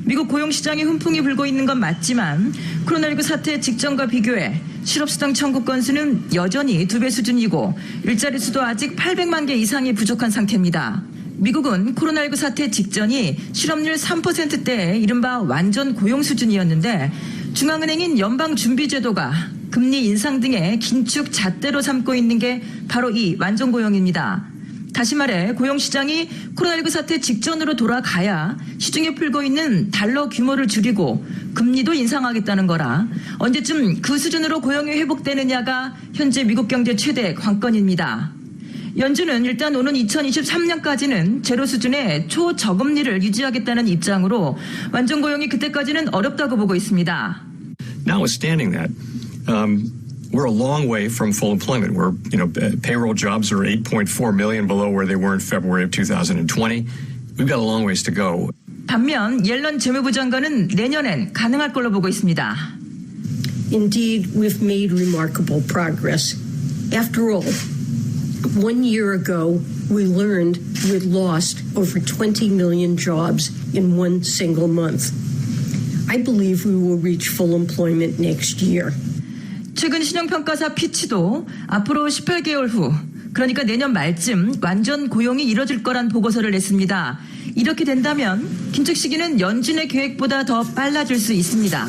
미국 고용시장에 훈풍이 불고 있는 건 맞지만 코로나19 사태 직전과 비교해 실업수당 청구 건수는 여전히 2배 수준이고 일자리 수도 아직 800만 개 이상이 부족한 상태입니다. 미국은 코로나19 사태 직전이 실업률 3%대의 이른바 완전 고용 수준이었는데 중앙은행인 연방준비제도가 금리 인상 등의 긴축 잣대로 삼고 있는 게 바로 이 완전 고용입니다. 다시 말해 고용시장이 코로나19 사태 직전으로 돌아가야 시중에 풀고 있는 달러 규모를 줄이고 금리도 인상하겠다는 거라 언제쯤 그 수준으로 고용이 회복되느냐가 현재 미국 경제 최대 관건입니다. 연준은 일단 오는 2023년까지는 제로 수준의 초저금리를 유지하겠다는 입장으로 완전 고용이 그때까지는 어렵다고 보고 있습니다. Notwithstanding that, we're a long way from full employment. We're, payroll jobs are 8.4 million below where they were in February of 2020. We've got a long ways to go. 반면 옐런 재무부 장관은 내년엔 가능할 걸로 보고 있습니다. Indeed, we've made remarkable progress. After all, 1 year ago, we learned we'd lost over 20 million jobs in one single month. I believe we will reach full employment next year. 최근 신용평가사 피치도 앞으로 18개월 후, 그러니까 내년 말쯤 완전 고용이 이뤄질 거란 보고서를 냈습니다. 이렇게 된다면 긴축 시기는 연준의 계획보다 더 빨라질 수 있습니다.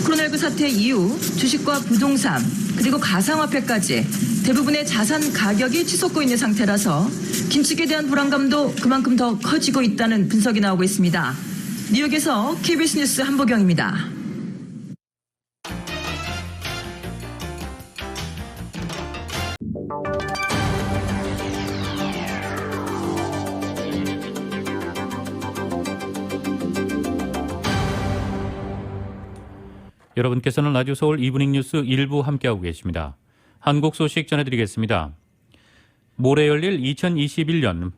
코로나19 사태 이후 주식과 부동산 그리고 가상화폐까지 대부분의 자산 가격이 치솟고 있는 상태라서 긴축에 대한 불안감도 그만큼 더 커지고 있다는 분석이 나오고 있습니다. 뉴욕에서 KBS 뉴스 한보경입니다. 여러분께서는 라디오 서울 이브닝 뉴스 일부 함께하고 계십니다. 한국 소식 전해드리겠습니다. 모레 열릴 2021년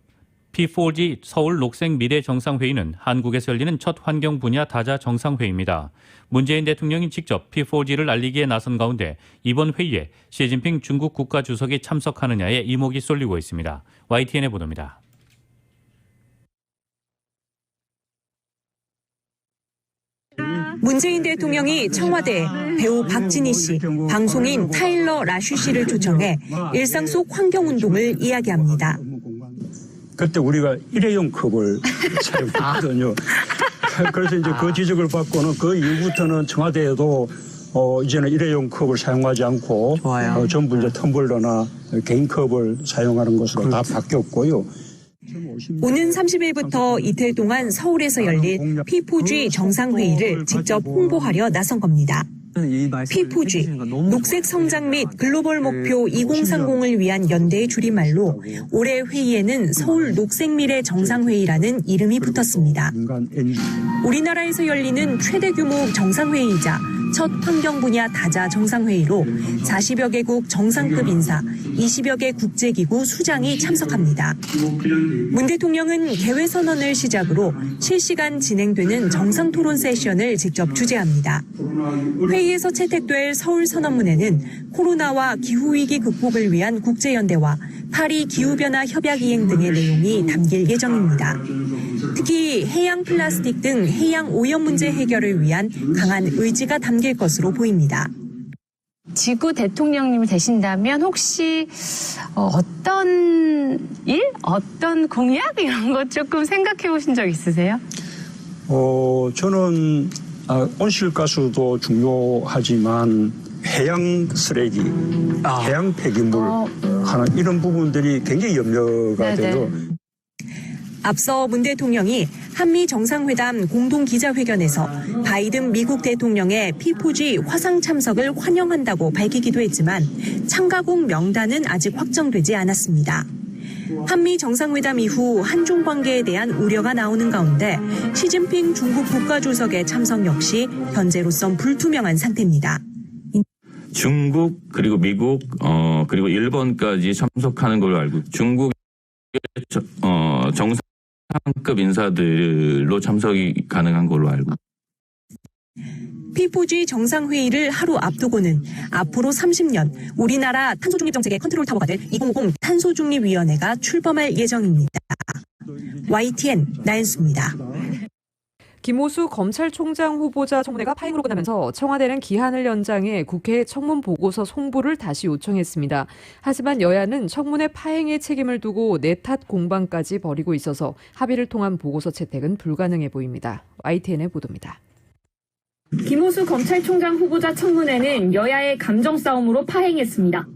P4G 서울 녹색 미래 정상회의는 한국에서 열리는 첫 환경 분야 다자 정상회의입니다. 문재인 대통령이 직접 P4G를 알리기에 나선 가운데 이번 회의에 시진핑 중국 국가주석이 참석하느냐에 이목이 쏠리고 있습니다. YTN의 보도입니다. 문재인 대통령이 청와대 배우 박진희 씨, 방송인 타일러 라슈 씨를 초청해 일상 속 환경운동을 이야기합니다. 그때 우리가 일회용 컵을 사용했거든요. 그래서 이제 그 지적을 받고는 그 이후부터는 청와대에도 이제는 일회용 컵을 사용하지 않고 전부 이제 텀블러나 개인 컵을 사용하는 것으로 다 바뀌었고요. 오는 30일부터 이틀 동안 서울에서 열릴 P4G 정상회의를 직접 홍보하려 나선 겁니다. P4G, 녹색 성장 및 글로벌 목표 2030을 위한 연대의 줄임말로 올해 회의에는 서울 녹색미래 정상회의라는 이름이 붙었습니다. 우리나라에서 열리는 최대 규모 정상회의이자 첫 환경 분야 다자 정상회의로 40여 개국 정상급 인사, 20여 개 국제기구 수장이 참석합니다. 문 대통령은 개회 선언을 시작으로 실시간 진행되는 정상 토론 세션을 직접 주재합니다. 회의에서 채택될 서울 선언문에는 코로나와 기후위기 극복을 위한 국제연대와 파리 기후변화 협약 이행 등의 내용이 담길 예정입니다. 특히 해양 플라스틱 등 해양 오염 문제 해결을 위한 강한 의지가 담길 것으로 보입니다. 지구 대통령님이 되신다면 혹시 어떤 일? 어떤 공약? 이런 거 조금 생각해 보신 적 있으세요? 저는 온실가스도 중요하지만 해양 쓰레기, 해양 폐기물 하는 이런 부분들이 굉장히 염려가 돼요. 앞서 문 대통령이 한미 정상회담 공동 기자회견에서 바이든 미국 대통령의 P4G 화상 참석을 환영한다고 밝히기도 했지만 참가국 명단은 아직 확정되지 않았습니다. 한미 정상회담 이후 한중 관계에 대한 우려가 나오는 가운데 시진핑 중국 국가주석의 참석 역시 현재로선 불투명한 상태입니다. 중국 그리고 미국 그리고 일본까지 참석하는 걸로 알고 중국의 정상급 인사들로 참석이 가능한 걸로 알고. P4G 정상회의를 하루 앞두고는 앞으로 30년 우리나라 탄소중립정책의 컨트롤타워가 될 2050 탄소중립위원회가 출범할 예정입니다. YTN 나연수입니다. 김호수 검찰총장 후보자 청문회가 파행으로 끝나면서 청와대는 기한을 연장해 국회에 청문 보고서 송부를 다시 요청했습니다. 하지만 여야는 청문회 파행의 책임을 두고 내탓 공방까지 벌이고 있어서 합의를 통한 보고서 채택은 불가능해 보입니다. YTN의 보도입니다. 김호수 검찰총장 후보자 청문회는 여야의 감정 싸움으로 파행했습니다.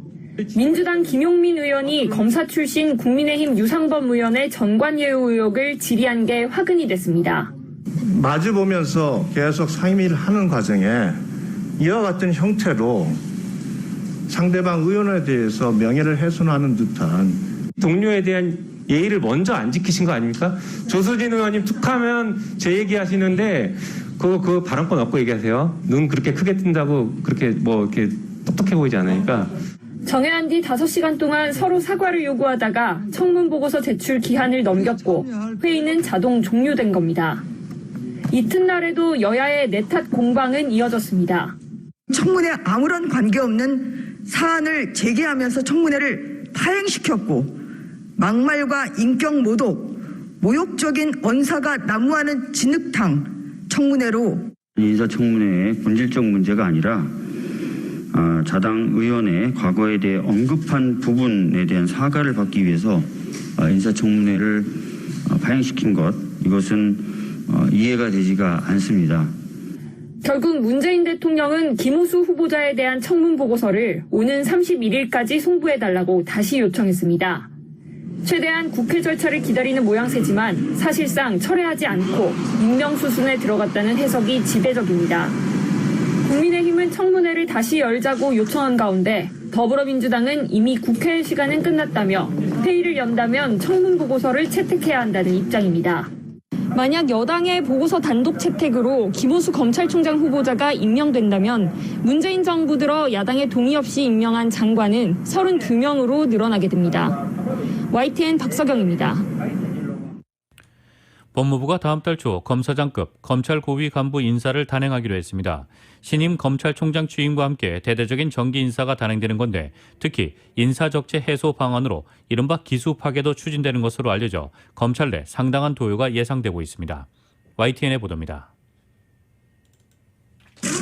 민주당 김용민 의원이 검사 출신 국민의힘 유상범 의원의 전관예우 의혹을 질의한 게 화근이 됐습니다. 마주보면서 계속 상임위를 하는 과정에 이와 같은 형태로 상대방 의원에 대해서 명예를 훼손하는 듯한 동료에 대한 예의를 먼저 안 지키신 거 아닙니까? 조수진 의원님 툭하면 제 얘기하시는데 그 발언권 없고 얘기하세요. 눈 그렇게 크게 뜬다고 그렇게 이렇게 똑똑해 보이지 않으니까. 정회한 뒤 5시간 동안 서로 사과를 요구하다가 청문 보고서 제출 기한을 넘겼고 회의는 자동 종료된 겁니다. 이튿날에도 여야의 내탓 공방은 이어졌습니다. 청문회 아무런 관계없는 사안을 제기하면서 청문회를 파행시켰고 막말과 인격 모독, 모욕적인 언사가 난무하는 진흙탕 청문회로 인사청문회의 본질적 문제가 아니라 자당 의원의 과거에 대해 언급한 부분에 대한 사과를 받기 위해서 인사청문회를 파행시킨 것, 이것은 이해가 되지가 않습니다. 결국 문재인 대통령은 김호수 후보자에 대한 청문 보고서를 오는 31일까지 송부해달라고 다시 요청했습니다. 최대한 국회 절차를 기다리는 모양새지만 사실상 철회하지 않고 임명수순에 들어갔다는 해석이 지배적입니다. 국민의힘은 청문회를 다시 열자고 요청한 가운데 더불어민주당은 이미 국회 시간은 끝났다며 회의를 연다면 청문 보고서를 채택해야 한다는 입장입니다. 만약 여당의 보고서 단독 채택으로 김호수 검찰총장 후보자가 임명된다면 문재인 정부 들어 야당의 동의 없이 임명한 장관은 32명으로 늘어나게 됩니다. YTN 박서경입니다. 법무부가 다음 달 초 검사장급 검찰 고위 간부 인사를 단행하기로 했습니다. 신임 검찰총장 취임과 함께 대대적인 정기 인사가 단행되는 건데 특히 인사적체 해소 방안으로 이른바 기수 파괴도 추진되는 것으로 알려져 검찰 내 상당한 도요가 예상되고 있습니다. YTN의 보도입니다.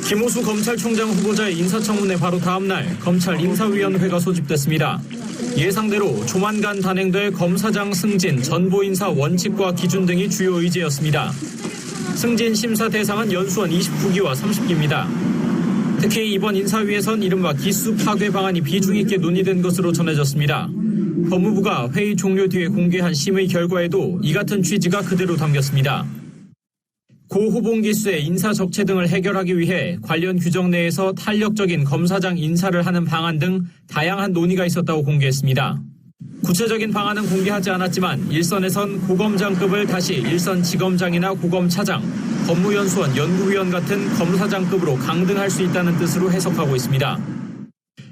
김호수 검찰총장 후보자의 인사청문회 바로 다음 날 검찰 인사위원회가 소집됐습니다. 예상대로 조만간 단행될 검사장 승진, 전보인사 원칙과 기준 등이 주요 의제였습니다. 승진 심사 대상은 연수원 29기와 30기입니다. 특히 이번 인사위에선 이른바 기수 파괴 방안이 비중 있게 논의된 것으로 전해졌습니다. 법무부가 회의 종료 뒤에 공개한 심의 결과에도 이 같은 취지가 그대로 담겼습니다. 고후봉 기수의 인사 적체 등을 해결하기 위해 관련 규정 내에서 탄력적인 검사장 인사를 하는 방안 등 다양한 논의가 있었다고 공개했습니다. 구체적인 방안은 공개하지 않았지만 일선에선 고검장급을 다시 일선 지검장이나 고검차장, 법무연수원 연구위원 같은 검사장급으로 강등할 수 있다는 뜻으로 해석하고 있습니다.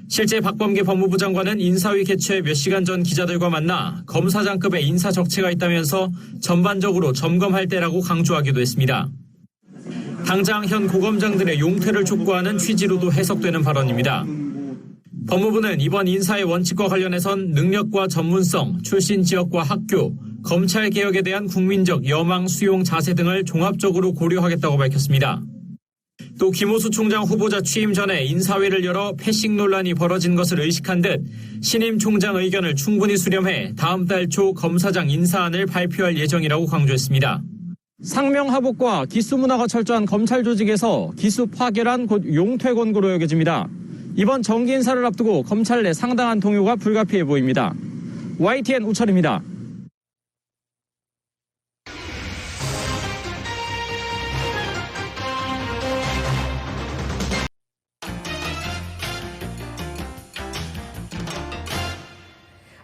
실제 박범계 법무부 장관은 인사위 개최 몇 시간 전 기자들과 만나 검사장급의 인사 적체가 있다면서 전반적으로 점검할 때라고 강조하기도 했습니다. 당장 현 고검장들의 용퇴를 촉구하는 취지로도 해석되는 발언입니다. 법무부는 이번 인사의 원칙과 관련해선 능력과 전문성, 출신 지역과 학교, 검찰 개혁에 대한 국민적 여망 수용 자세 등을 종합적으로 고려하겠다고 밝혔습니다. 또 김호수 총장 후보자 취임 전에 인사회를 열어 패싱 논란이 벌어진 것을 의식한 듯 신임 총장 의견을 충분히 수렴해 다음 달 초 검사장 인사안을 발표할 예정이라고 강조했습니다. 상명하복과 기수 문화가 철저한 검찰 조직에서 기수 파괴란 곧 용퇴 권고로 여겨집니다. 이번 정기 인사를 앞두고 검찰 내 상당한 동요가 불가피해 보입니다. YTN 우철입니다.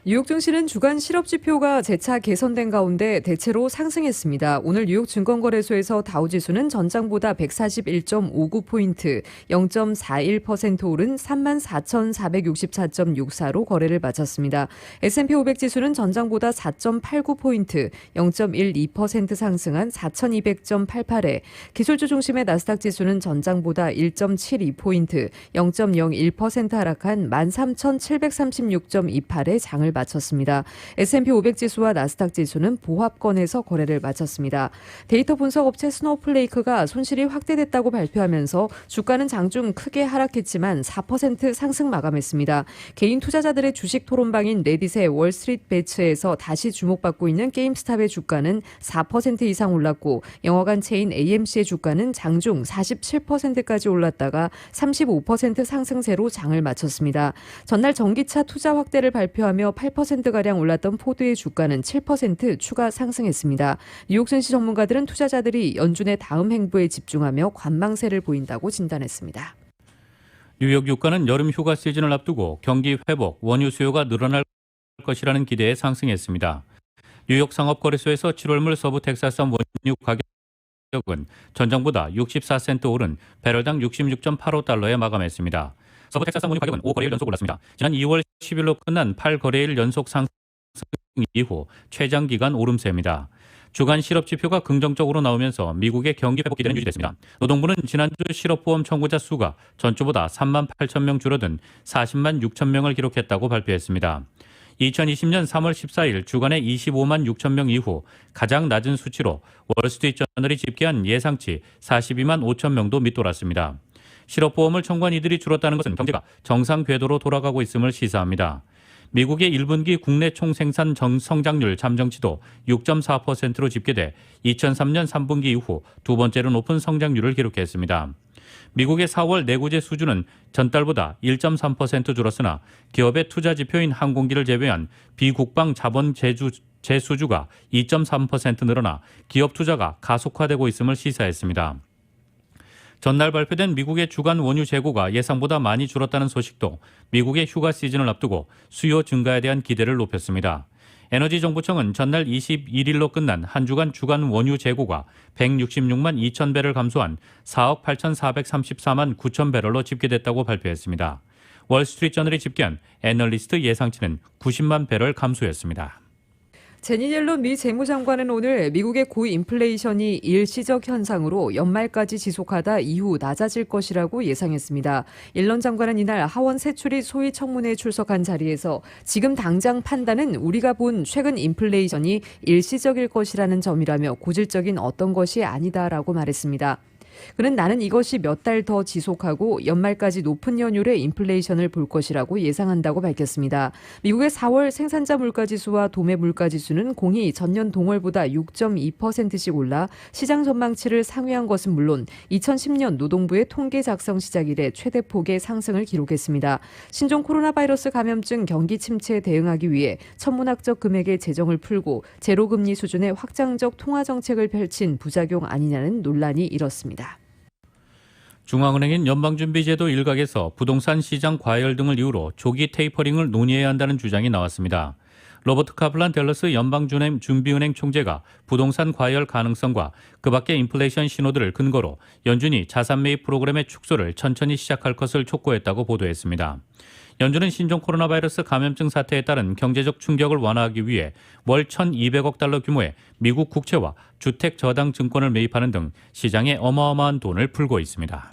뉴욕 증시는 주간 실업지표가 재차 개선된 가운데 대체로 상승했습니다. 오늘 뉴욕 증권거래소에서 다우지수는 전장보다 141.59포인트, 0.41% 오른 34,464.64로 거래를 마쳤습니다. S&P 500지수는 전장보다 4.89포인트, 0.12% 상승한 4,200.88에, 기술주 중심의 나스닥 지수는 전장보다 1.72포인트, 0.01% 하락한 13,736.28에 장을 마쳤습니다. S&P 500지수와 나스닥 지수는 보합권에서 거래를 마쳤습니다. 데이터 분석 업체 스노우플레이크가 손실이 확대됐다고 발표하면서 주가는 장중 크게 하락했지만 4% 상승 마감했습니다. 개인 투자자들의 주식 토론방인 레딧의 월스트리트 배츠에서 다시 주목받고 있는 게임스탑의 주가는 4% 이상 올랐고 영화관 체인 AMC의 주가는 장중 47%까지 올랐다가 35% 상승세로 장을 마쳤습니다. 전날 전기차 투자 확대를 발표하며 8%가량 올랐던 포드의 주가는 7% 추가 상승했습니다. 뉴욕 증시 전문가들은 투자자들이 연준의 다음 행보에 집중하며 관망세를 보인다고 진단했습니다. 뉴욕 유가는 여름 휴가 시즌을 앞두고 경기 회복, 원유 수요가 늘어날 것이라는 기대에 상승했습니다. 뉴욕 상업거래소에서 7월물 서부 텍사스산 원유 가격은 전장보다 64센트 오른 배럴당 66.85달러에 마감했습니다. 서부 텍사스산 원유 가격은 5거래일 연속 올랐습니다. 지난 2월 10일로 끝난 8거래일 연속 상승 이후 최장 기간 오름세입니다. 주간 실업지표가 긍정적으로 나오면서 미국의 경기 회복 기대는 유지됐습니다. 노동부는 지난주 실업보험 청구자 수가 전주보다 3만 8천 명 줄어든 40만 6천 명을 기록했다고 발표했습니다. 2020년 3월 14일 주간에 25만 6천 명 이후 가장 낮은 수치로 월스트리트저널이 집계한 예상치 42만 5천 명도 밑돌았습니다. 실업보험을 청구한 이들이 줄었다는 것은 경제가 정상 궤도로 돌아가고 있음을 시사합니다. 미국의 1분기 국내 총생산 성장률 잠정치도 6.4%로 집계돼 2003년 3분기 이후 두 번째로 높은 성장률을 기록했습니다. 미국의 4월 내구재 수주는 전달보다 1.3% 줄었으나 기업의 투자 지표인 항공기를 제외한 비국방 자본 재수주가 2.3% 늘어나 기업 투자가 가속화되고 있음을 시사했습니다. 전날 발표된 미국의 주간 원유 재고가 예상보다 많이 줄었다는 소식도 미국의 휴가 시즌을 앞두고 수요 증가에 대한 기대를 높였습니다. 에너지정보청은 전날 21일로 끝난 한 주간 주간 원유 재고가 166만 2천 배를 감소한 4억 8,434만 9천 배럴로 집계됐다고 발표했습니다. 월스트리트저널이 집계한 애널리스트 예상치는 90만 배럴 감소했습니다. 제니 옐런 미 재무장관은 오늘 미국의 고인플레이션이 일시적 현상으로 연말까지 지속하다 이후 낮아질 것이라고 예상했습니다. 옐런 장관은 이날 하원 세출이 소위 청문회에 출석한 자리에서 지금 당장 판단은 우리가 본 최근 인플레이션이 일시적일 것이라는 점이라며 고질적인 어떤 것이 아니다라고 말했습니다. 그는 나는 이것이 몇 달 더 지속하고 연말까지 높은 연율의 인플레이션을 볼 것이라고 예상한다고 밝혔습니다. 미국의 4월 생산자 물가지수와 도매 물가지수는 공히 전년 동월보다 6.2%씩 올라 시장 전망치를 상회한 것은 물론 2010년 노동부의 통계 작성 시작 이래 최대폭의 상승을 기록했습니다. 신종 코로나 바이러스 감염증 경기 침체에 대응하기 위해 천문학적 금액의 재정을 풀고 제로금리 수준의 확장적 통화 정책을 펼친 부작용 아니냐는 논란이 일었습니다. 중앙은행인 연방준비제도 일각에서 부동산 시장 과열 등을 이유로 조기 테이퍼링을 논의해야 한다는 주장이 나왔습니다. 로버트 카플란 댈러스 연방준비은행 총재가 부동산 과열 가능성과 그 밖의 인플레이션 신호들을 근거로 연준이 자산 매입 프로그램의 축소를 천천히 시작할 것을 촉구했다고 보도했습니다. 연준은 신종 코로나 바이러스 감염증 사태에 따른 경제적 충격을 완화하기 위해 월 1,200억 달러 규모의 미국 국채와 주택 저당 증권을 매입하는 등 시장에 어마어마한 돈을 풀고 있습니다.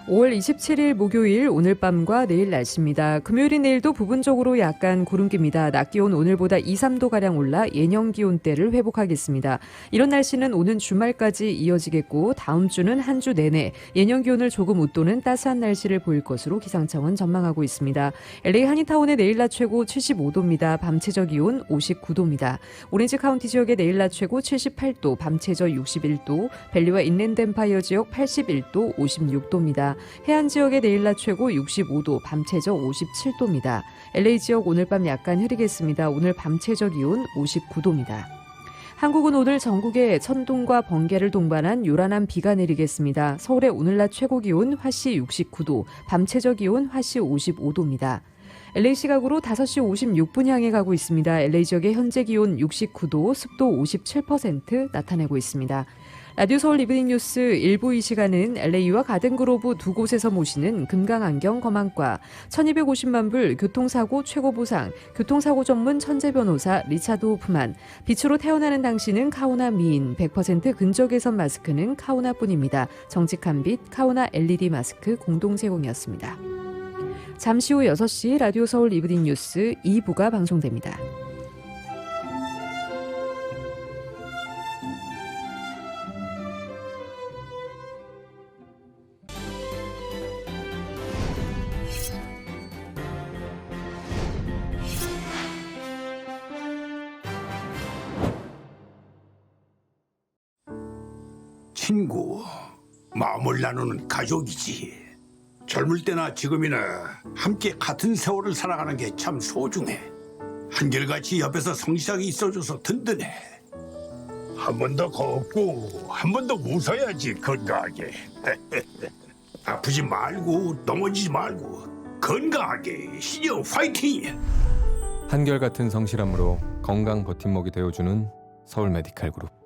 5월 27일 목요일 오늘 밤과 내일 날씨입니다. 금요일인 내일도 부분적으로 약간 구름기입니다. 낮 기온 오늘보다 2, 3도가량 올라 예년 기온대를 회복하겠습니다. 이런 날씨는 오는 주말까지 이어지겠고 다음 주는 한 주 내내 예년 기온을 조금 웃도는 따스한 날씨를 보일 것으로 기상청은 전망하고 있습니다. LA 한인타운의 내일 낮 최고 75도입니다. 밤 최저 기온 59도입니다. 오렌지 카운티 지역의 내일 낮 최고 78도, 밤 최저 61도, 밸리와 인랜드 엠파이어 지역 81도, 56도입니다. 해안 지역의 내일 낮 최고 65도, 밤 최저 57도입니다. LA 지역 오늘 밤 약간 흐리겠습니다. 오늘 밤 최저 기온 59도입니다. 한국은 오늘 전국에 천둥과 번개를 동반한 요란한 비가 내리겠습니다. 서울의 오늘 낮 최고 기온 화씨 69도, 밤 최저 기온 화씨 55도입니다. LA 시각으로 5시 56분 향해 가고 있습니다. LA 지역의 현재 기온 69도, 습도 57% 나타내고 있습니다. 라디오 서울 이브닝 뉴스 1부 이 시간은 LA와 가든그로브 두 곳에서 모시는 금강안경 검안과 1250만 불 교통사고 최고 보상, 교통사고 전문 천재 변호사 리차드 호프만, 빛으로 태어나는 당신은 카오나 미인, 100% 근적 개선 마스크는 카오나뿐입니다. 정직한 빛 카오나 LED 마스크 공동 제공이었습니다. 잠시 후 6시 라디오 서울 이브닝 뉴스 2부가 방송됩니다. 친구, 마음을 나누는 가족이지. 젊을 때나 지금이나 함께 같은 세월을 살아가는 게 참 소중해. 한결같이 옆에서 성실하게 있어줘서 든든해. 한 번 더 걷고 한 번 더 웃어야지 건강하게. 아프지 말고 넘어지지 말고 건강하게 신영 파이팅! 한결같은 성실함으로 건강 버팀목이 되어주는 서울 메디칼 그룹.